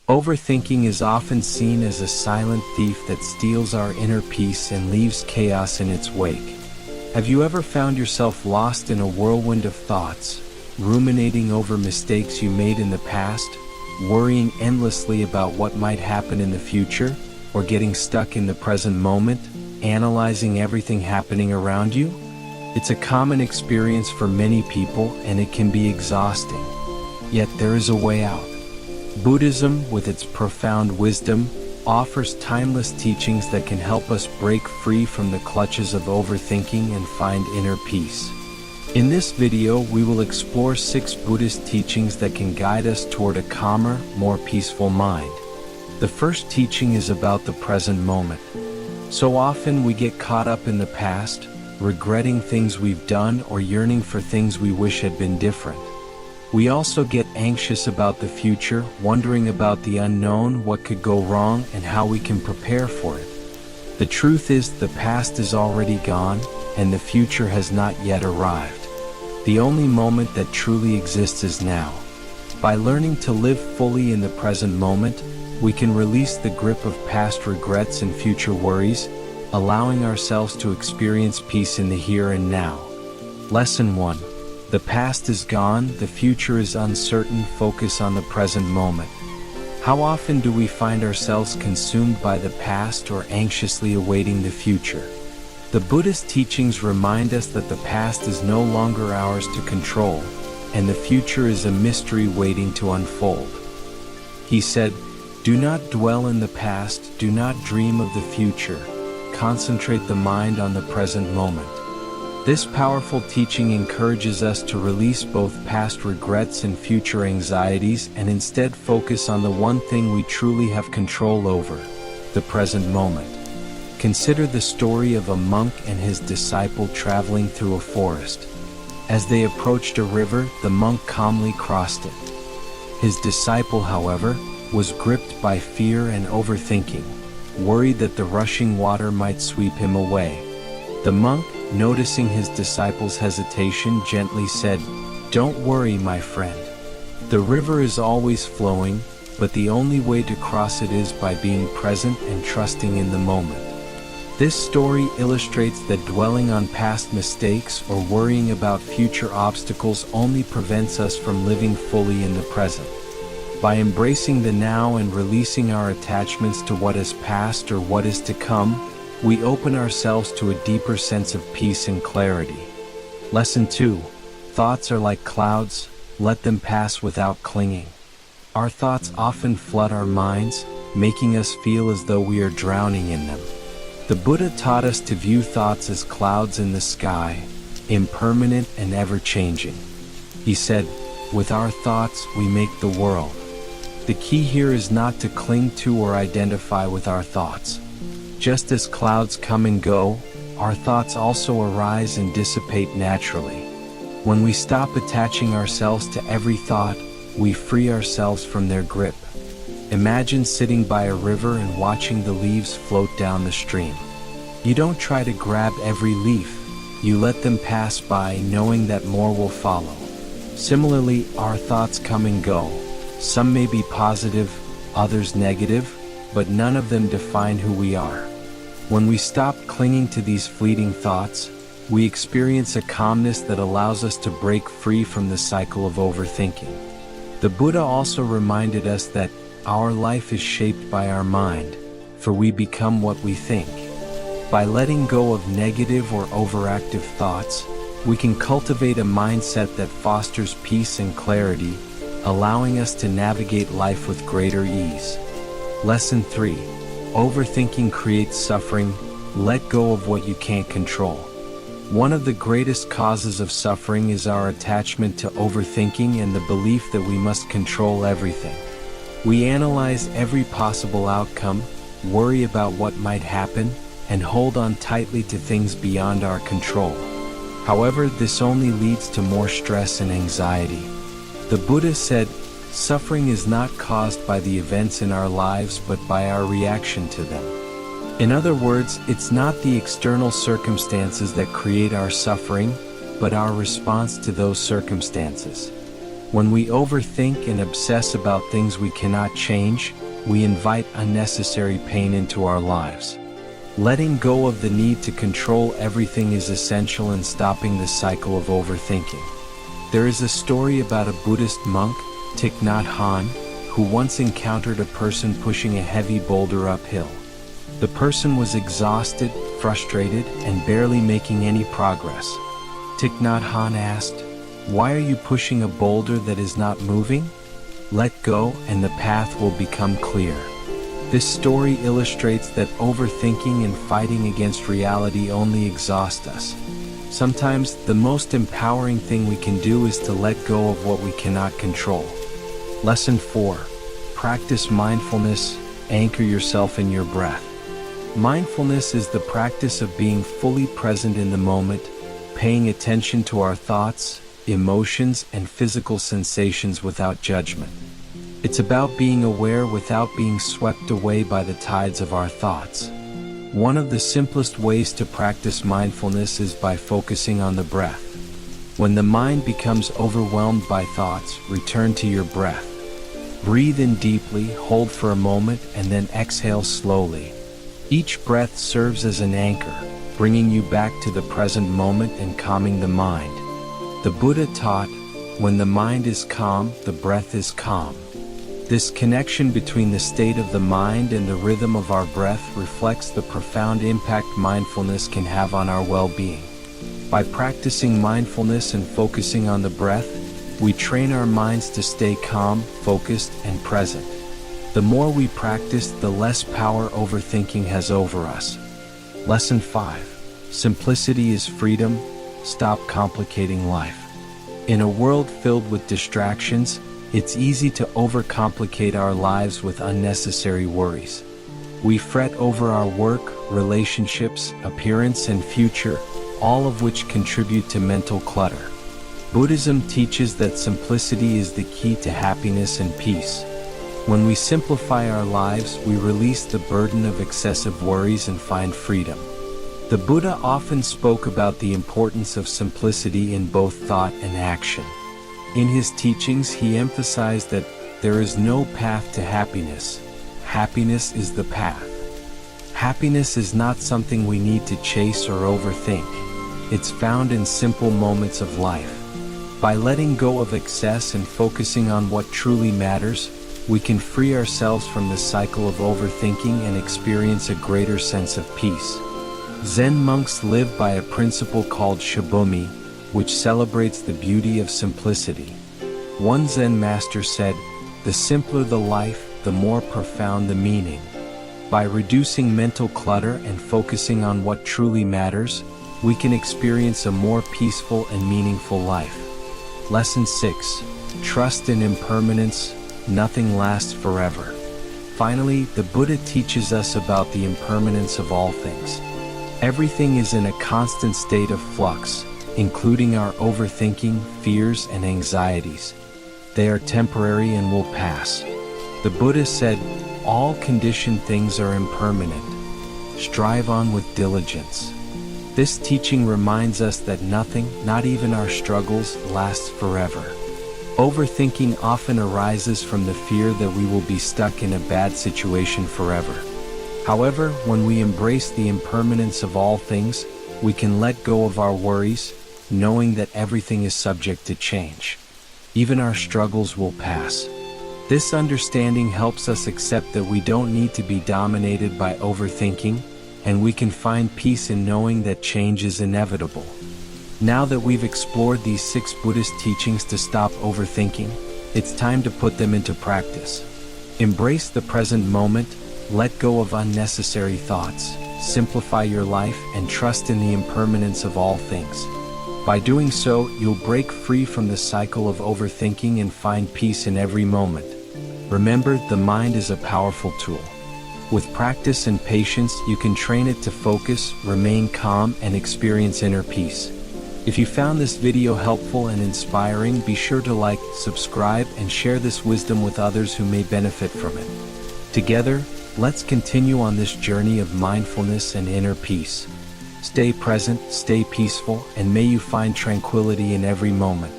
Overthinking is often seen as a silent thief that steals our inner peace and leaves chaos in its wake. Have you ever found yourself lost in a whirlwind of thoughts, ruminating over mistakes you made in the past, worrying endlessly about what might happen in the future, or getting stuck in the present moment, analyzing everything happening around you? It's a common experience for many people, and it can be exhausting. Yet there is a way out. Buddhism, with its profound wisdom, offers timeless teachings that can help us break free from the clutches of overthinking and find inner peace. In this video, we will explore 6 Buddhist teachings that can guide us toward a calmer, more peaceful mind. The first teaching is about the present moment. So often we get caught up in the past, regretting things we've done or yearning for things we wish had been different. We also get anxious about the future, wondering about the unknown, what could go wrong, and how we can prepare for it. The truth is, the past is already gone, and the future has not yet arrived. The only moment that truly exists is now. By learning to live fully in the present moment, we can release the grip of past regrets and future worries, allowing ourselves to experience peace in the here and now. Lesson 1. The past is gone, the future is uncertain, focus on the present moment. How often do we find ourselves consumed by the past or anxiously awaiting the future? The Buddhist teachings remind us that the past is no longer ours to control, and the future is a mystery waiting to unfold. He said, "Do not dwell in the past, do not dream of the future. Concentrate the mind on the present moment." This powerful teaching encourages us to release both past regrets and future anxieties and instead focus on the one thing we truly have control over, the present moment. Consider the story of a monk and his disciple traveling through a forest. As they approached a river, the monk calmly crossed it. His disciple, however, was gripped by fear and overthinking, worried that the rushing water might sweep him away. The monk, noticing his disciple's hesitation, gently said, "Don't worry, my friend. The river is always flowing, but the only way to cross it is by being present and trusting in the moment." This story illustrates that dwelling on past mistakes or worrying about future obstacles only prevents us from living fully in the present. By embracing the now and releasing our attachments to what is past or what is to come, we open ourselves to a deeper sense of peace and clarity. Lesson 2. Thoughts are like clouds, let them pass without clinging. Our thoughts often flood our minds, making us feel as though we are drowning in them. The Buddha taught us to view thoughts as clouds in the sky, impermanent and ever-changing. He said, "With our thoughts, we make the world." The key here is not to cling to or identify with our thoughts. Just as clouds come and go, our thoughts also arise and dissipate naturally. When we stop attaching ourselves to every thought, we free ourselves from their grip. Imagine sitting by a river and watching the leaves float down the stream. You don't try to grab every leaf, you let them pass by, knowing that more will follow. Similarly, our thoughts come and go. Some may be positive, others negative, but none of them define who we are. When we stop clinging to these fleeting thoughts, we experience a calmness that allows us to break free from the cycle of overthinking. The Buddha also reminded us that our life is shaped by our mind, for we become what we think. By letting go of negative or overactive thoughts, we can cultivate a mindset that fosters peace and clarity, allowing us to navigate life with greater ease. Lesson 3. Overthinking creates suffering. Let go of what you can't control. One of the greatest causes of suffering is our attachment to overthinking and the belief that we must control everything. We analyze every possible outcome, worry about what might happen, and hold on tightly to things beyond our control. However, this only leads to more stress and anxiety. The Buddha said, "Suffering is not caused by the events in our lives but by our reaction to them." In other words, it's not the external circumstances that create our suffering, but our response to those circumstances. When we overthink and obsess about things we cannot change, we invite unnecessary pain into our lives. Letting go of the need to control everything is essential in stopping the cycle of overthinking. There is a story about a Buddhist monk, Thich Nhat Hanh, who once encountered a person pushing a heavy boulder uphill. The person was exhausted, frustrated, and barely making any progress. Thich Nhat Hanh asked, "Why are you pushing a boulder that is not moving? Let go and the path will become clear." This story illustrates that overthinking and fighting against reality only exhaust us. Sometimes, the most empowering thing we can do is to let go of what we cannot control. Lesson 4. Practice mindfulness, anchor yourself in your breath. Mindfulness is the practice of being fully present in the moment, paying attention to our thoughts, emotions, and physical sensations without judgment. It's about being aware without being swept away by the tides of our thoughts. One of the simplest ways to practice mindfulness is by focusing on the breath. When the mind becomes overwhelmed by thoughts, return to your breath. Breathe in deeply, hold for a moment, and then exhale slowly. Each breath serves as an anchor, bringing you back to the present moment and calming the mind. The Buddha taught, "When the mind is calm, the breath is calm." This connection between the state of the mind and the rhythm of our breath reflects the profound impact mindfulness can have on our well-being. By practicing mindfulness and focusing on the breath, we train our minds to stay calm, focused, and present. The more we practice, the less power overthinking has over us. Lesson 5. Simplicity is freedom. Stop complicating life. In a world filled with distractions, it's easy to overcomplicate our lives with unnecessary worries. We fret over our work, relationships, appearance, and future, all of which contribute to mental clutter. Buddhism teaches that simplicity is the key to happiness and peace. When we simplify our lives, we release the burden of excessive worries and find freedom. The Buddha often spoke about the importance of simplicity in both thought and action. In his teachings, he emphasized that there is no path to happiness. Happiness is the path. Happiness is not something we need to chase or overthink. It's found in simple moments of life. By letting go of excess and focusing on what truly matters, we can free ourselves from the cycle of overthinking and experience a greater sense of peace. Zen monks live by a principle called Shibumi, which celebrates the beauty of simplicity. One Zen master said, "The simpler the life, the more profound the meaning." By reducing mental clutter and focusing on what truly matters, we can experience a more peaceful and meaningful life. Lesson 6. Trust in impermanence. Nothing lasts forever. Finally, the Buddha teaches us about the impermanence of all things. Everything is in a constant state of flux, including our overthinking, fears, and anxieties. They are temporary and will pass. The Buddha said, "All conditioned things are impermanent. Strive on with diligence." This teaching reminds us that nothing, not even our struggles, lasts forever. Overthinking often arises from the fear that we will be stuck in a bad situation forever. However, when we embrace the impermanence of all things, we can let go of our worries, knowing that everything is subject to change. Even our struggles will pass. This understanding helps us accept that we don't need to be dominated by overthinking, and we can find peace in knowing that change is inevitable. Now that we've explored these 6 Buddhist teachings to stop overthinking, it's time to put them into practice. Embrace the present moment, let go of unnecessary thoughts, simplify your life, and trust in the impermanence of all things. By doing so, you'll break free from the cycle of overthinking and find peace in every moment. Remember, the mind is a powerful tool. With practice and patience, you can train it to focus, remain calm, and experience inner peace. If you found this video helpful and inspiring, be sure to like, subscribe, and share this wisdom with others who may benefit from it. Together, let's continue on this journey of mindfulness and inner peace. Stay present, stay peaceful, and may you find tranquility in every moment.